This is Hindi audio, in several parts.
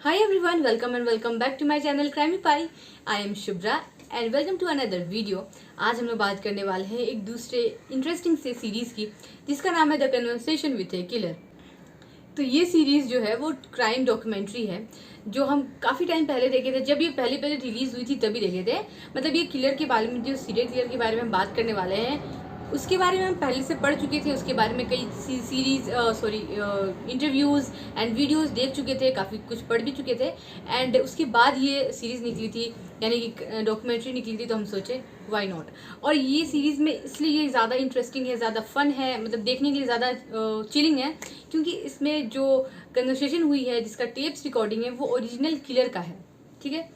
Hi everyone, welcome and welcome back to my channel Crimey. I am Shubhra and welcome to another video. आज हम लोग बात करने वाले हैं एक दूसरे इंटरेस्टिंग से सीरीज़ की जिसका नाम है the conversation with a killer. तो ये सीरीज़ जो है वो क्राइम डॉक्यूमेंट्री है जो हम काफ़ी टाइम पहले देखे थे। जब ये पहले रिलीज़ हुई थी तभी देखे थे। मतलब ये किलर के बारे में, जो सीरियल किलर के बारे में हम बात करने वाले हैं, उसके बारे में हम पहले से पढ़ चुके थे। उसके बारे में कई इंटरव्यूज़ एंड वीडियोस देख चुके थे, काफ़ी कुछ पढ़ भी चुके थे। एंड उसके बाद ये सीरीज़ निकली थी, यानी कि डॉक्यूमेंट्री निकली थी, तो हम सोचे वाई नॉट। और ये सीरीज़ में इसलिए ये ज़्यादा इंटरेस्टिंग है, ज़्यादा फन है, मतलब देखने के लिए ज़्यादा चिलिंग है, क्योंकि इसमें जो कन्वर्सेशन हुई है, जिसका टेप्स रिकॉर्डिंग है, वो ओरिजिनल किलर का है। ठीक है,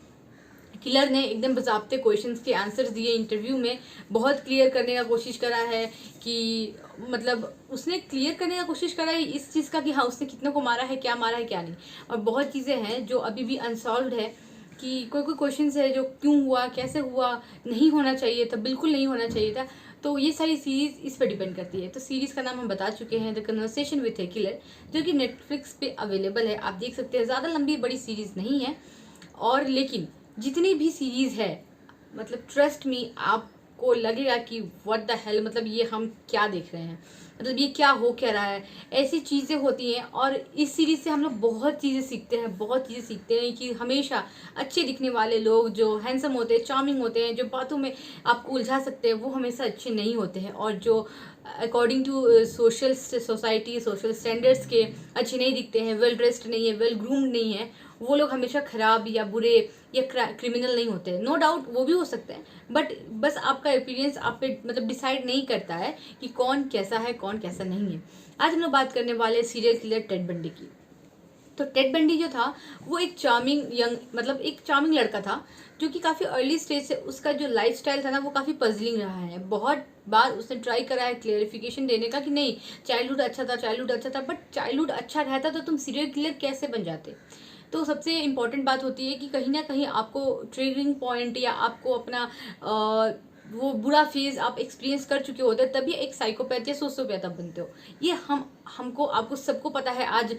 किलर ने एकदम बज़ाब्ते क्वेश्चंस के आंसर्स दिए इंटरव्यू में, बहुत क्लियर करने का कोशिश करा है कि मतलब उसने क्लियर करने का कोशिश करा है इस चीज़ का कि हाँ उसने कितनों को मारा है, क्या मारा है, क्या नहीं। और बहुत चीज़ें हैं जो अभी भी अनसॉल्व्ड है, कि कोई क्वेश्चंस है जो क्यों हुआ, कैसे हुआ, नहीं होना चाहिए था, बिल्कुल नहीं होना चाहिए था। तो ये सारी सीरीज़ इस पर डिपेंड करती है। तो सीरीज़ का नाम हम बता चुके हैं, the conversation with a killer, जो कि नेटफ्लिक्स पे अवेलेबल है, आप देख सकते हैं। ज़्यादा लंबी बड़ी सीरीज़ नहीं है, और लेकिन जितनी भी सीरीज़ है, मतलब ट्रस्ट मी, आपको लगेगा कि व्हाट द हेल, मतलब ये हम क्या देख रहे हैं, मतलब ये क्या हो क्या रहा है, ऐसी चीज़ें होती हैं। और इस सीरीज़ से हम लोग बहुत चीज़ें सीखते हैं, बहुत चीज़ें सीखते हैं कि हमेशा अच्छे दिखने वाले लोग जो हैंडसम होते हैं, चार्मिंग होते हैं, जो बातों में आपको उलझा सकते हैं, वो हमेशा अच्छे नहीं होते हैं। और जो according to society, social standards के अच्छे नहीं दिखते हैं, वेल ड्रेस्ड नहीं है, वेल ग्रूम्ड नहीं है, वो लोग हमेशा खराब या बुरे या क्रिमिनल नहीं होते हैं। नो डाउट वो भी हो सकते हैं, बट बस आपका एक्सपीरियंस आप पे मतलब डिसाइड नहीं करता है कि कौन कैसा है, कौन कैसा नहीं है। आज हम लोग बात करने वाले सीरियल किलर टेड बंडी की। तो टेड बंडी जो था वो एक चार्मिंग यंग, मतलब एक चार्मिंग लड़का था, जो कि काफ़ी अर्ली स्टेज से उसका जो लाइफस्टाइल था ना, वो काफ़ी पजलिंग रहा है। बहुत बार उसने ट्राई करा है क्लियरिफिकेशन देने का कि नहीं, चाइल्डहुड अच्छा था, चाइल्डहुड अच्छा था, बट चाइल्डहुड अच्छा रहता तो तुम सीरियल किलर कैसे बन जाते। तो सबसे इम्पॉर्टेंट बात होती है कि कहीं ना कहीं आपको ट्रिगरिंग पॉइंट या आपको अपना वो बुरा फेज आप एक्सपीरियंस कर चुके होते हैं, तभी एक साइकोपैथ या सोशियोपैथ आप बनते हो। ये हमको आपको सबको पता है। आज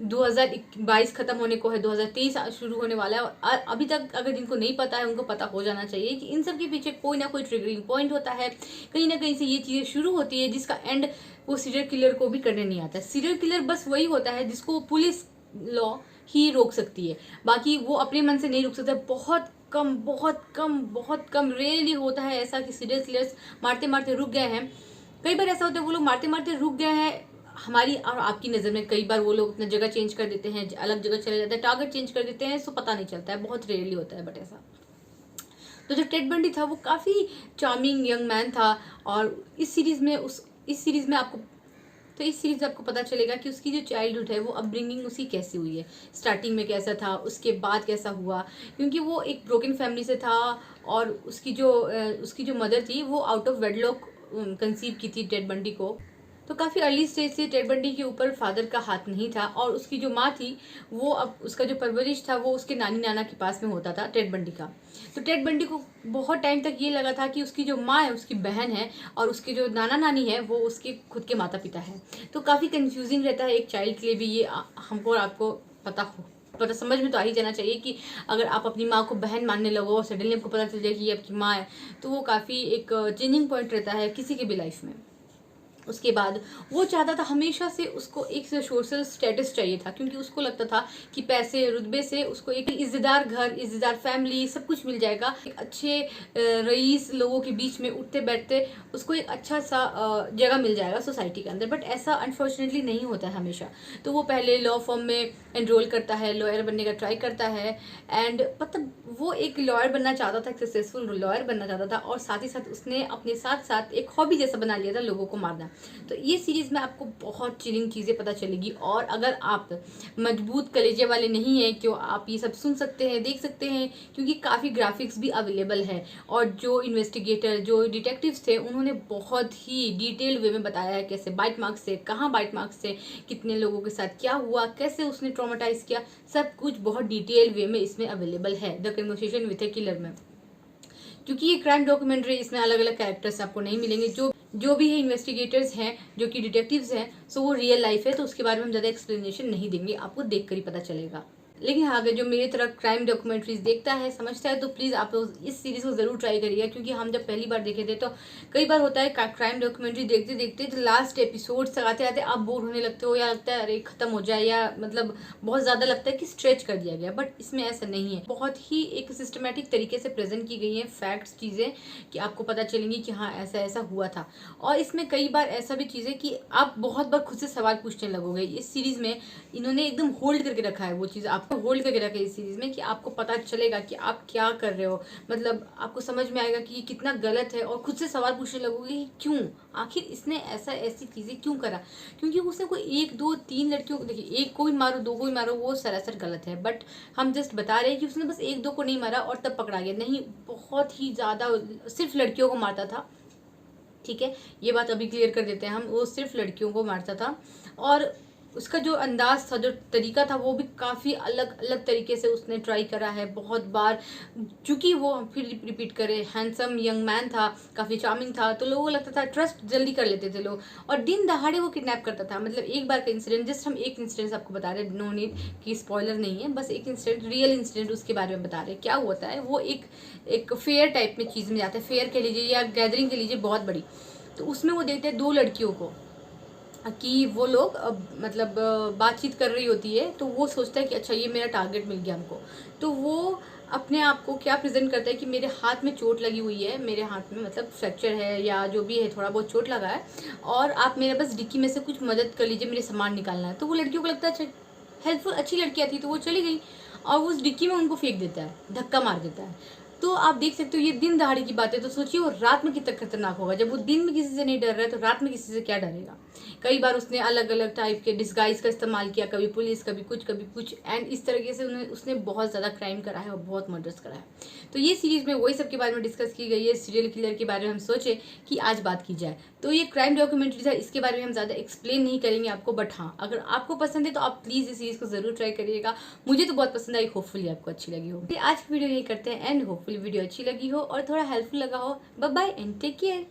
2022 खत्म होने को है, 2023 शुरू होने वाला है, और अभी तक अगर जिनको नहीं पता है उनको पता हो जाना चाहिए कि इन सब के पीछे कोई ना कोई ट्रिगरिंग पॉइंट होता है। कहीं ना कहीं से ये चीज़ें शुरू होती है जिसका एंड वो सीरियल किलर को भी करने नहीं आता। सीरियल किलर बस वही होता है जिसको पुलिस लॉ ही रोक सकती है, बाकी वो अपने मन से नहीं रोक सकता। बहुत कम, बहुत कम, बहुत कम, रेयरली होता है ऐसा कि सीरियल किलर्स मारते मारते रुक गए हैं। कई बार ऐसा होता है वो लोग मारते मारते रुक गए हैं हमारी और आपकी नज़र में। कई बार वो लोग अपना जगह चेंज कर देते हैं, अलग जगह चले जाते हैं, टारगेट चेंज कर देते हैं, सो पता नहीं चलता है, बहुत रेयरली होता है, बट ऐसा। तो जो टेड बंडी था वो काफ़ी चार्मिंग यंग मैन था, और इस सीरीज़ में आपको, तो इस सीरीज में आपको पता चलेगा कि उसकी जो चाइल्डहुड है, वो अपब्रिंगिंग उसकी कैसी हुई है, स्टार्टिंग में कैसा था, उसके बाद कैसा हुआ, क्योंकि वो एक ब्रोकन फैमिली से था। और उसकी जो मदर थी वो आउट ऑफ वेडलॉक कंसीव की थी टेड बंडी को। तो काफ़ी अर्ली स्टेज से टेड बंडी के ऊपर फादर का हाथ नहीं था, और उसकी जो माँ थी वो, अब उसका जो परवरिश था वो उसके नानी नाना के पास में होता था टेड बंडी का। तो टेड बंडी को बहुत टाइम तक ये लगा था कि उसकी जो माँ है उसकी बहन है, और उसके जो नाना नानी है वो उसके खुद के माता पिता है। तो काफ़ी कंफ्यूजिंग रहता है एक चाइल्ड के लिए भी ये। हमको और आपको पता समझ में तो आ ही जाना चाहिए कि अगर आप अपनी माँ को बहन मानने लगो और सडनली आपको पता चल जाए कि ये आपकी माँ है, तो वो काफ़ी एक चेंजिंग पॉइंट रहता है किसी के भी लाइफ में। उसके बाद वो चाहता था, हमेशा से उसको एक सोशल स्टेटस चाहिए था, क्योंकि उसको लगता था कि पैसे रुतबे से उसको एक इज्जतदार घर, इज्जतदार फैमिली, सब कुछ मिल जाएगा। एक अच्छे रईस लोगों के बीच में उठते बैठते उसको एक अच्छा सा जगह मिल जाएगा सोसाइटी के अंदर। बट ऐसा अनफॉर्चुनेटली नहीं होता है हमेशा। तो वो पहले लॉ फॉर्म में एनरोल करता है, लॉयर बनने का ट्राई करता है, एंड मतलब वो एक लॉयर बनना चाहता था, एक सक्सेसफुल लॉयर बनना चाहता था, और साथ ही साथ उसने अपने साथ साथ एक हॉबी जैसा बना लिया था लोगों को मारना। तो ये सीरीज़ में आपको बहुत चिलिंग चीज़ें पता चलेगी, और अगर आप मजबूत कलेजे वाले नहीं हैं क्यों, आप ये सब सुन सकते हैं, देख सकते हैं, क्योंकि काफ़ी ग्राफिक्स भी अवेलेबल है। और जो इन्वेस्टिगेटर, जो डिटेक्टिव्स थे, उन्होंने बहुत ही डिटेल वे में बताया है कैसे बाइट मार्क्स से, कहाँ बाइट मार्क्स से, कितने लोगों के साथ क्या हुआ, कैसे उसने ट्रॉमेटाइज किया, सब कुछ बहुत डिटेल वे में इसमें अवेलेबल है the conversation with a killer में। क्योंकि ये क्राइम डॉक्यूमेंट्री, इसमें अलग अलग कैरेक्टर्स आपको नहीं मिलेंगे। जो भी है इन्वेस्टिगेटर्स हैं, जो कि डिटेक्टिव्स हैं, सो वो रियल लाइफ है, तो उसके बारे में हम ज़्यादा एक्सप्लेनेशन नहीं देंगे, आपको देख कर ही पता चलेगा। लेकिन हाँ, अगर जो मेरी तरह क्राइम डॉक्यूमेंट्रीज देखता है, समझता है, तो प्लीज़ आप लोग इस सीरीज़ को ज़रूर ट्राई करिएगा, क्योंकि हम जब पहली बार देखे थे तो कई बार होता है क्राइम डॉक्यूमेंट्री देखते देखते तो लास्ट एपिसोड तक आते आते आप बोर होने लगते हो, या लगता है अरे खत्म हो जाए, या मतलब बहुत ज़्यादा लगता है कि स्ट्रेच कर दिया गया। बट इसमें ऐसा नहीं है, बहुत ही एक सिस्टमेटिक तरीके से प्रेजेंट की गई हैं फैक्ट्स, चीज़ें कि आपको पता चलेंगी कि हाँ ऐसा ऐसा हुआ था। और इसमें कई बार ऐसा भी चीज़ है कि आप बहुत बार खुद से सवाल पूछने लगोगे। इस सीरीज़ में इन्होंने एकदम होल्ड करके रखा है, वो चीज़ आपको होल्ड करके रखा है इस सीरीज़ में, कि आपको पता चलेगा कि आप क्या कर रहे हो, मतलब आपको समझ में आएगा कि ये कितना गलत है, और खुद से सवाल पूछने लगोगे कि क्यों, आखिर इसने ऐसी चीज़ें क्यों करा। क्योंकि उसने कोई 1 2 3 लड़कियों को, देखिए एक को भी मारो 2 को भी मारो वो सरासर गलत है, बट हम जस्ट बता रहे हैं कि उसने बस 1 2 को नहीं मारा और तब पकड़ा गया, नहीं, बहुत ही ज़्यादा सिर्फ लड़कियों को मारता था। ठीक है, ये बात अभी क्लियर कर देते हैं हम, वो सिर्फ लड़कियों को मारता था। और उसका जो अंदाज था, जो तरीका था, वो भी काफ़ी अलग अलग तरीके से उसने ट्राई करा है बहुत बार। क्योंकि वो फिर रिपीट करे, हैंडसम यंग मैन था, काफ़ी चार्मिंग था, तो लोगों को लगता था, ट्रस्ट जल्दी कर लेते थे लोग, और दिन दहाड़े वो किडनैप करता था। मतलब एक बार का इंसिडेंट, जस्ट हम एक इंसिडेंट आपको बता रहे हैं, नो नीड कि स्पॉइलर नहीं है, बस एक इंसिडेंट, रियल इंसिडेंट उसके बारे में बता रहे हैं। क्या होता है, वो एक फेयर टाइप में चीज़ में जाता है, फेयर कह लीजिए या गैदरिंग कह लीजिए बहुत बड़ी। तो उसमें वो देखते हैं 2 लड़कियों को कि वो लोग मतलब बातचीत कर रही होती है, तो वो सोचता है कि अच्छा ये मेरा टारगेट मिल गया हमको। तो वो अपने आप को क्या प्रेजेंट करता है कि मेरे हाथ में चोट लगी हुई है, मेरे हाथ में मतलब फ्रैक्चर है या जो भी है, थोड़ा बहुत चोट लगा है, और आप मेरे बस डिक्की में से कुछ मदद कर लीजिए, मेरे सामान निकालना है। तो वो लड़कियों को लगता है अच्छा हेल्पफुल, अच्छी लड़कियाँ थी, तो वो चली गई और वो उस डिक्की में उनको फेंक देता है, धक्का मार देता है। तो आप देख सकते हो ये दिन दहाड़े की बात है, तो सोचिए वो रात में कितना खतरनाक होगा। जब वो दिन में किसी से नहीं डर रहा है तो रात में किसी से क्या डरेगा। कई बार उसने अलग अलग टाइप के डिस्गाइज का इस्तेमाल किया, कभी पुलिस कभी कुछ, एंड इस तरीके से उसने बहुत ज़्यादा क्राइम करा है और बहुत मर्डर्स करा है। तो ये सीरीज में वही सब के बारे में डिस्कस की गई है, सीरियल किलर के बारे में हम सोचे कि आज बात की जाए। तो ये क्राइम डॉक्यूमेंट्री था, इसके बारे में हम ज़्यादा एक्सप्लेन नहीं करेंगे आपको, बट हाँ अगर आपको पसंद है तो आप प्लीज़ इस सीरीज़ को ज़रूर ट्राई करिएगा। मुझे तो बहुत पसंद आई, होपफुली आपको अच्छी लगी हो। आज की वीडियो यही करते हैं एंड होपफुली वीडियो अच्छी लगी हो और थोड़ा हेल्पफुल लगा हो। Bye bye and take care.